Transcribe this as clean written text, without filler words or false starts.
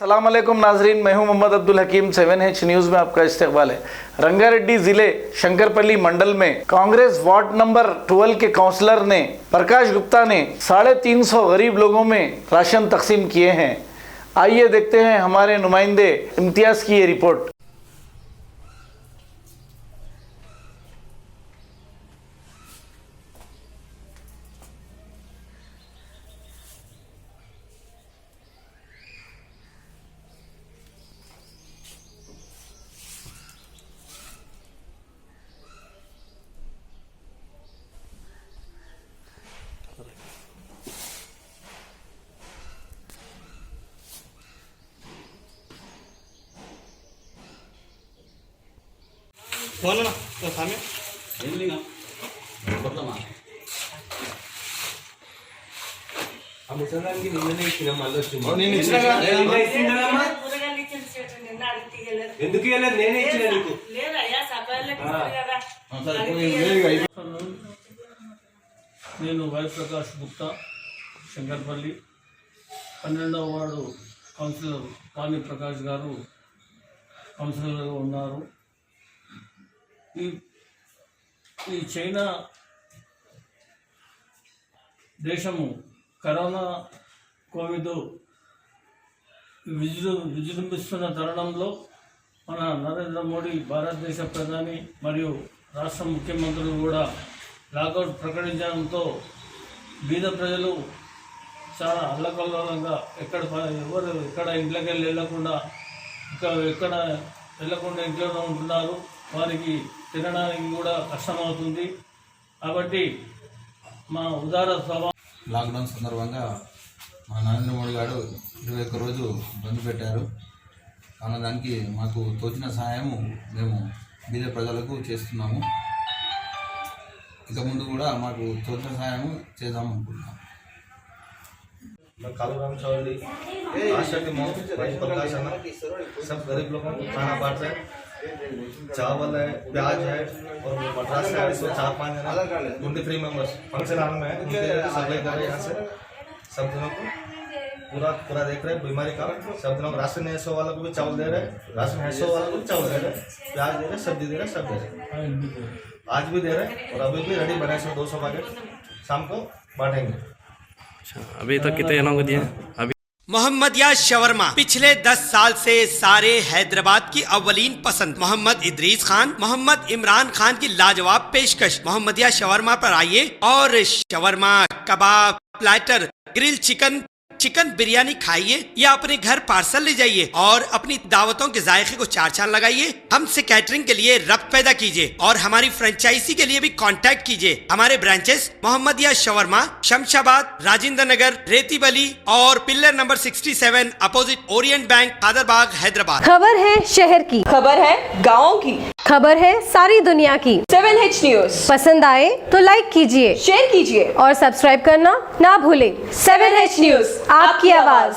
अस्सलाम वालेकुम नाजरीन, मैं हूं मोहम्मद अब्दुल हकीम। 7H न्यूज़ में आपका इस्तकबाल है। रंगारेड्डी जिले शंकरपल्ली मंडल में कांग्रेस वार्ड नंबर 12 के काउंसलर ने प्रकाश गुप्ता ने 350 गरीब लोगों में राशन तकसीम किए हैं। आइए देखते हैं हमारे नुमाइंदे इम्तियाज़ की ये रिपोर्ट। ఫోన్ స్వామి ఆ ముసలానికి నిన్ననే ఇచ్చిన మళ్ళీ వచ్చి ఎందుకు ఇవ్వలేదు? నేనే ఇచ్చిన నీకు. నేను వై ప్రకాష్ గుప్తా, శంకర్పల్లి 12వ వార్డు కౌన్సిలర్ పాని ప్రకాష్ గారు కౌన్సిలర్గా ఉన్నారు. ఈ చైనా దేశము కరోనా కోవిడ్ విజృంభిస్తున్న తరుణంలో మన నరేంద్ర మోడీ భారతదేశ ప్రధాని మరియు రాష్ట్ర ముఖ్యమంత్రులు కూడా లాకౌట్ ప్రకటించడంతో బీద ప్రజలు చాలా అల్లకల్లోలంగా ఎక్కడ ఇంట్లోకి వెళ్ళకుండా ఇంట్లోనే ఉంటున్నారు. వారికి తినడానికి కూడా కష్టమవుతుంది. కాబట్టి మా ఉదార స్వభావం లాక్డౌన్ సందర్భంగా మా నరేంద్ర మోడీ గారు 21 రోజు బంద్ పెట్టారు. కావున దానికి మాకు తోచిన సహాయము మేము బీద ప్రజలకు చేస్తున్నాము. ఇక ముందు కూడా మాకు తోచిన సహాయము చేద్దాం అనుకుంటున్నాము. कालूराम चौधरी आशा के मौत प्रकाश है, सब गरीब लोगों को खाना बांट रहे हैं। चावल है, प्याज है और मद्रास है। 4-5 जन 23 मेंबर्स फंक्शन हॉल में उनके सप्लाई कर रहे हैं। यहाँ से सब जनों को पूरा देख रहे हैं बीमारी का। सब जनों को राशन 100 वालों को भी चावल दे रहे हैं, राशन 100 वालों को भी चावल दे रहे हैं, प्याज दे रहे हैं, सब्जी दे रहे हैं, सब दे रहे हैं। आज भी दे रहे हैं और अभी भी रेडी बने 200 पैकेट शाम को बांटेंगे। अभी तक कितने जनों को दिए अभी? मोहम्मदिया शवरमा पिछले 10 साल से सारे हैदराबाद की अव्वलीन पसंद मोहम्मद इदरीस खान, मोहम्मद इमरान खान की लाजवाब पेशकश। मोहम्मदिया शवरमा पर आइए और शवरमा, कबाब, प्लेटर, ग्रिल चिकन बिरयानी खाइए या अपने घर पार्सल ले जाइए और अपनी दावतों के जायके को 4 चांद लगाइए। हमसे कैटरिंग के लिए रब्त पैदा कीजिए और हमारी फ्रेंचाइजी के लिए भी कांटेक्ट कीजिए। हमारे ब्रांचेस मोहम्मदिया शवरमा, शमशाबाद, राजेंद्र नगर, रेती बली और pillar number 67 opposite Orient bank, Kadarbagh, Hyderabad. खबर है शहर की, खबर है गाँव की, खबर है सारी दुनिया की। 7H न्यूज़ पसंद आए तो लाइक कीजिए, शेयर कीजिए और सब्सक्राइब करना ना भूलें। 7H न्यूज़, आपकी आवाज़।